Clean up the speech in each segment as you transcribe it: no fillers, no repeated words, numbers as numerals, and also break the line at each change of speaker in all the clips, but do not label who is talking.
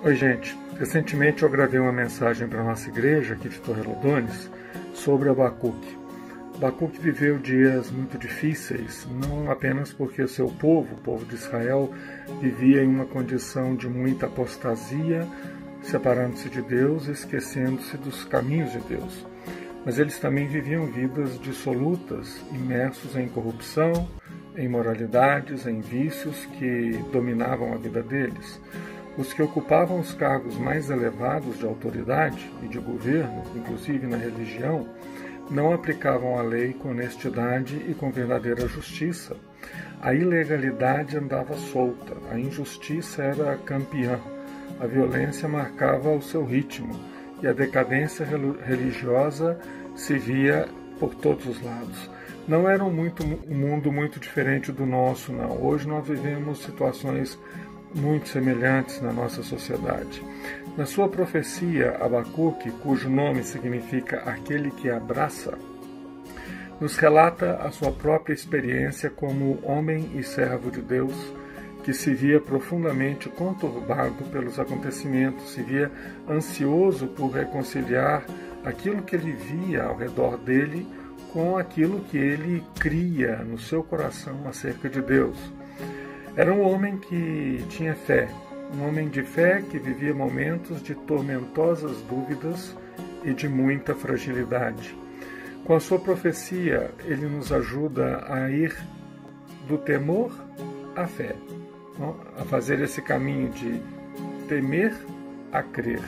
Oi, gente. Recentemente eu gravei uma mensagem para a nossa igreja aqui de Torrelodones sobre Abacuque. Abacuque viveu dias muito difíceis, não apenas porque o seu povo, o povo de Israel, vivia em uma condição de muita apostasia, separando-se de Deus e esquecendo-se dos caminhos de Deus. Mas eles também viviam vidas dissolutas, imersos em corrupção, em imoralidades, em vícios que dominavam a vida deles. Os que ocupavam os cargos mais elevados de autoridade e de governo, inclusive na religião, não aplicavam a lei com honestidade e com verdadeira justiça. A ilegalidade andava solta, a injustiça era campeã, a violência marcava o seu ritmo e a decadência religiosa se via por todos os lados. Não era um mundo muito diferente do nosso, não. Hoje nós vivemos situações muito semelhantes na nossa sociedade. Na sua profecia, Abacuque, cujo nome significa aquele que abraça, nos relata a sua própria experiência como homem e servo de Deus, que se via profundamente conturbado pelos acontecimentos, se via ansioso por reconciliar aquilo que ele via ao redor dele com aquilo que ele cria no seu coração acerca de Deus. Era um homem que tinha fé, um homem de fé que vivia momentos de tormentosas dúvidas e de muita fragilidade. Com a sua profecia, ele nos ajuda a ir do temor à fé, a fazer esse caminho de temer a crer,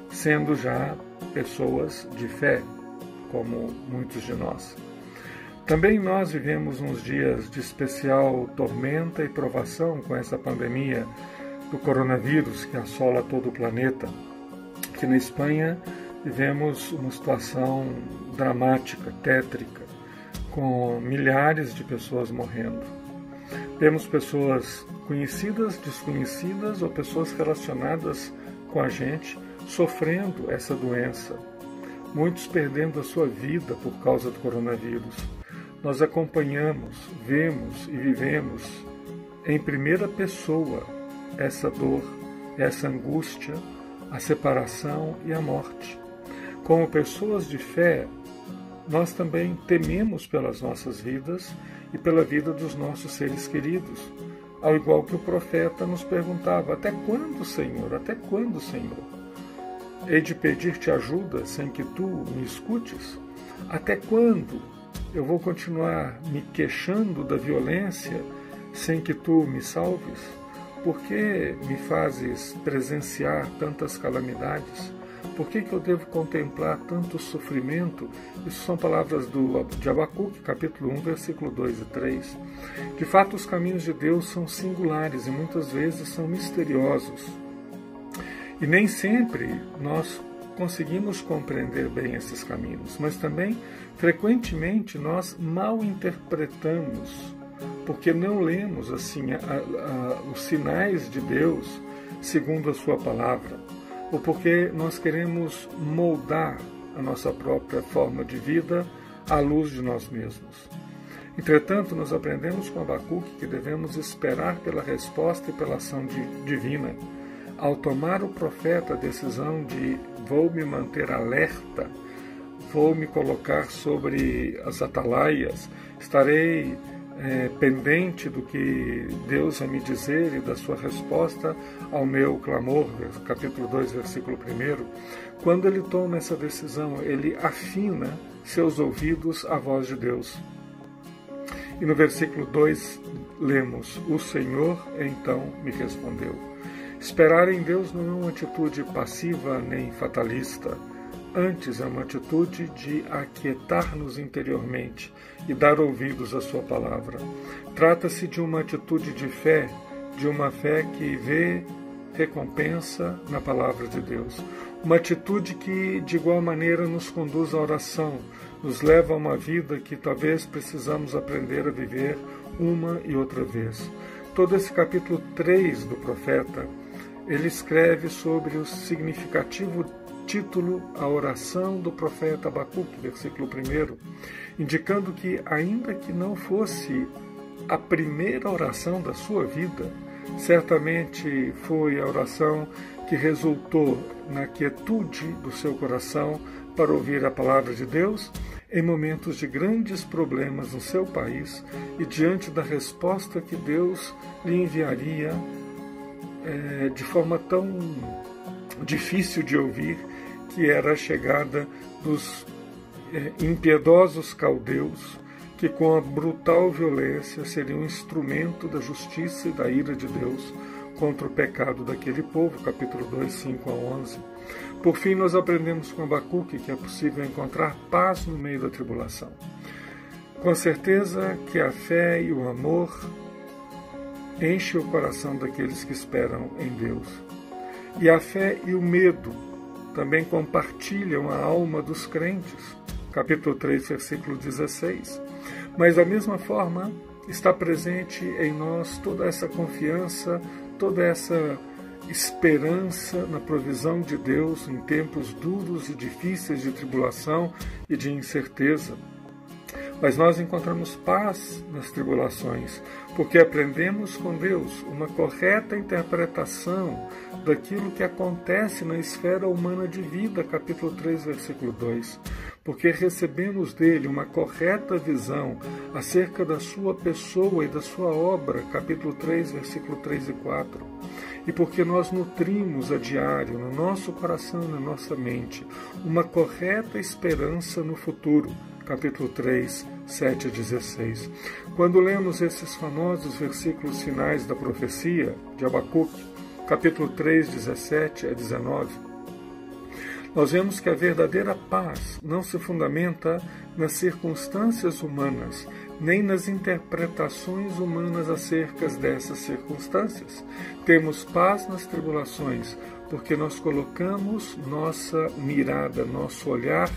sendo já pessoas de fé, como muitos de nós. Também nós vivemos uns dias de especial tormenta e provação com essa pandemia do coronavírus que assola todo o planeta. Aqui na Espanha vivemos uma situação dramática, tétrica, com milhares de pessoas morrendo. Temos pessoas conhecidas, desconhecidas ou pessoas relacionadas com a gente sofrendo essa doença. Muitos perdendo a sua vida por causa do coronavírus. Nós acompanhamos, vemos e vivemos em primeira pessoa essa dor, essa angústia, a separação e a morte. Como pessoas de fé, nós também tememos pelas nossas vidas e pela vida dos nossos seres queridos, ao igual que o profeta nos perguntava: até quando, Senhor? Até quando, Senhor? Hei de pedir-te ajuda sem que tu me escutes? Até quando eu vou continuar me queixando da violência sem que tu me salves? Por que me fazes presenciar tantas calamidades? Por que eu devo contemplar tanto sofrimento? Isso são palavras de Abacuque, capítulo 1, versículo 2 e 3. De fato, os caminhos de Deus são singulares e muitas vezes são misteriosos. E nem sempre nós conseguimos compreender bem esses caminhos, mas também, frequentemente, nós mal interpretamos, porque não lemos assim os sinais de Deus segundo a sua palavra, ou porque nós queremos moldar a nossa própria forma de vida à luz de nós mesmos. Entretanto, nós aprendemos com Abacuque que devemos esperar pela resposta e pela ação divina. Ao tomar o profeta a decisão de vou me manter alerta, vou me colocar sobre as atalaias, estarei pendente do que Deus vai me dizer e da sua resposta ao meu clamor, capítulo 2, versículo 1. Quando ele toma essa decisão, ele afina seus ouvidos à voz de Deus. E no versículo 2 lemos: o Senhor então me respondeu. Esperar em Deus não é uma atitude passiva nem fatalista. Antes é uma atitude de aquietar-nos interiormente e dar ouvidos à sua palavra. Trata-se de uma atitude de fé, de uma fé que vê recompensa na palavra de Deus. Uma atitude que, de igual maneira, nos conduz à oração, nos leva a uma vida que talvez precisamos aprender a viver uma e outra vez. Todo esse capítulo 3 do profeta, ele escreve sobre o significativo título A Oração do Profeta Abacuque, versículo 1, indicando que, ainda que não fosse a primeira oração da sua vida, certamente foi a oração que resultou na quietude do seu coração para ouvir a palavra de Deus em momentos de grandes problemas no seu país e diante da resposta que Deus lhe enviaria de forma tão difícil de ouvir, que era a chegada dos impiedosos caldeus, que com a brutal violência seriam um instrumento da justiça e da ira de Deus contra o pecado daquele povo, capítulo 2, 5 a 11. Por fim, nós aprendemos com Abacuque que é possível encontrar paz no meio da tribulação. Com certeza que a fé e o amor enchem o coração daqueles que esperam em Deus. E a fé e o medo também compartilham a alma dos crentes, capítulo 3, versículo 16. Mas, da mesma forma, está presente em nós toda essa confiança, toda essa esperança na provisão de Deus em tempos duros e difíceis de tribulação e de incerteza. Mas nós encontramos paz nas tribulações, porque aprendemos com Deus uma correta interpretação daquilo que acontece na esfera humana de vida, capítulo 3, versículo 2. Porque recebemos dele uma correta visão acerca da sua pessoa e da sua obra, capítulo 3, versículo 3 e 4. E porque nós nutrimos a diário, no nosso coração e na nossa mente, uma correta esperança no futuro, capítulo 3, 7 a 16. Quando lemos esses famosos versículos finais da profecia de Abacuque, capítulo 3, 17 a 19, nós vemos que a verdadeira paz não se fundamenta nas circunstâncias humanas, nem nas interpretações humanas acerca dessas circunstâncias. Temos paz nas tribulações, porque nós colocamos nossa mirada, nosso olhar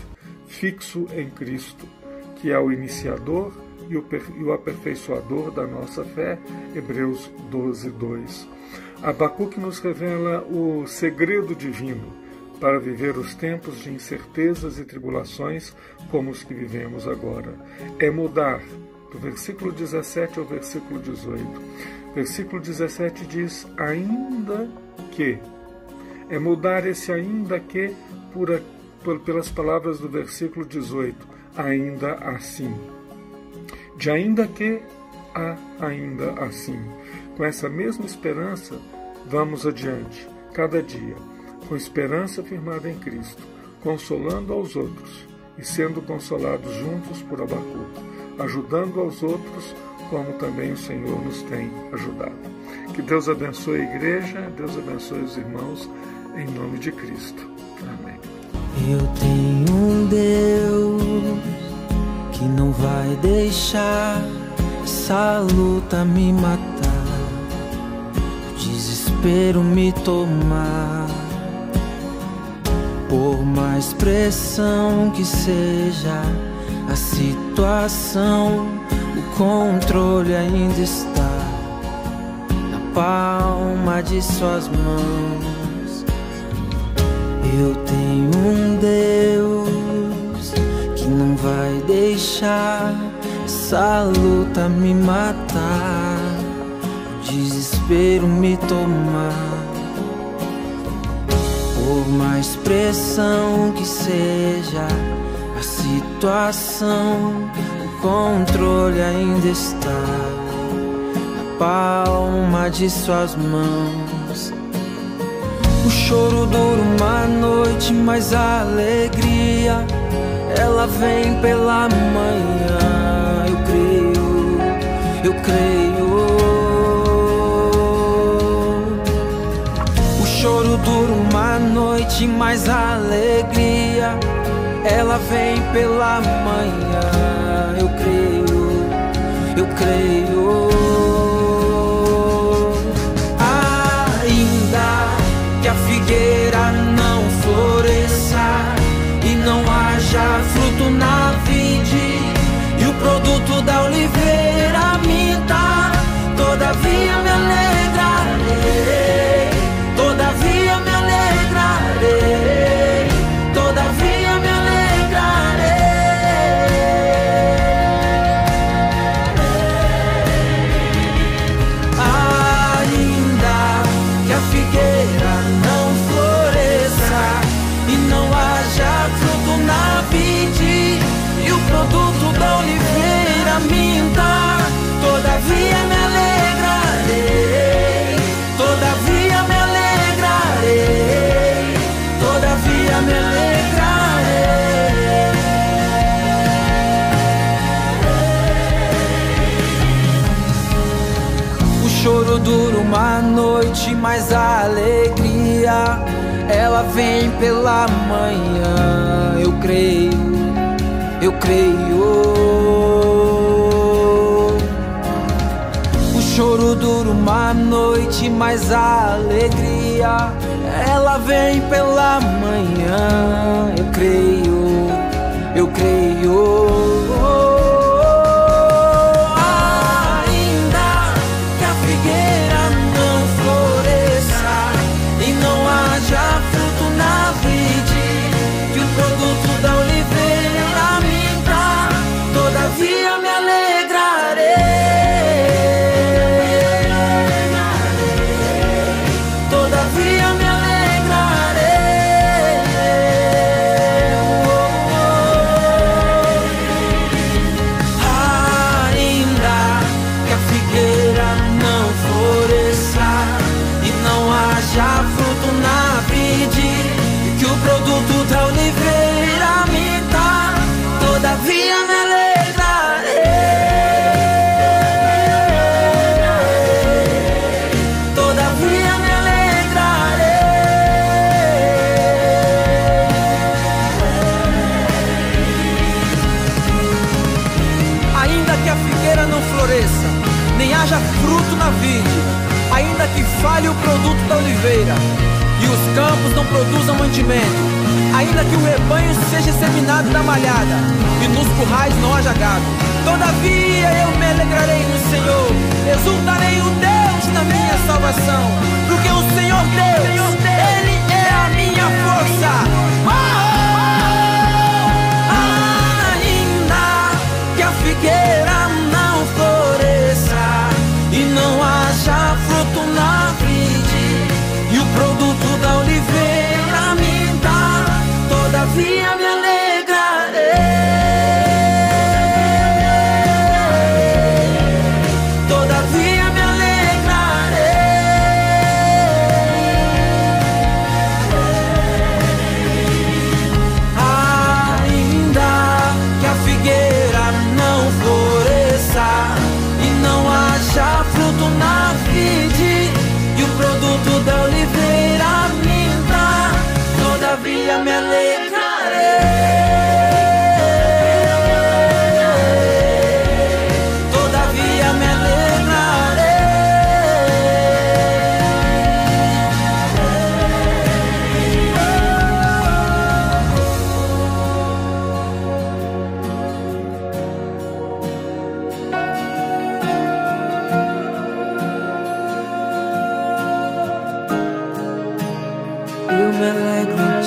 fixo em Cristo, que é o iniciador e o aperfeiçoador da nossa fé, Hebreus 12, 2. Abacuque nos revela o segredo divino para viver os tempos de incertezas e tribulações como os que vivemos agora. É mudar, do versículo 17 ao versículo 18. Versículo 17 diz, ainda que. É mudar esse ainda que pelas palavras do versículo 18, ainda assim. De ainda que a ainda assim. Com essa mesma esperança, vamos adiante, cada dia, com esperança firmada em Cristo, consolando aos outros e sendo consolados juntos por Abacuque, ajudando aos outros como também o Senhor nos tem ajudado. Que Deus abençoe a igreja, Deus abençoe os irmãos, em nome de Cristo. Amém.
Eu tenho um Deus que não vai deixar essa luta me matar, o desespero me tomar. Por mais pressão que seja a situação, o controle ainda está na palma de suas mãos. Eu tenho um Deus que não vai deixar essa luta me matar, o desespero me tomar. Por mais pressão que seja a situação, o controle ainda está na palma de suas mãos. O choro dura uma noite, mas a alegria ela vem pela manhã. Eu creio. O choro dura uma noite, mas a alegria ela vem pela manhã. Eu creio. Ainda que a figueira não floresça e não haja fruto na vide, e o produto da oliveira minta, todavia me alegrarei, todavia me alegrarei, todavia me alegrarei. choro dura uma noite, mas a alegria ela vem pela manhã. Eu creio, eu creio. O choro dura uma noite, mas a alegria ela vem pela manhã. Eu creio, eu creio.
Ainda que falhe o produto da oliveira e os campos não produzam mantimento, ainda que o rebanho seja seminado da malhada e nos currais não haja gado, todavia eu me alegrarei no Senhor, exultarei o Deus da minha salvação, porque o Senhor Deus, Ele é a minha força. Ainda que a figueira não floresça e não haja fruto na vide, e o produto da oliveira me dá, todavia me alegrarei, todavia me alegrarei. Ainda que a figueira não floresça e não haja fruto na vide, e o produto da oliveira me dá, todavia me alegrarei, todavia me alegrarei. Eu me alegro.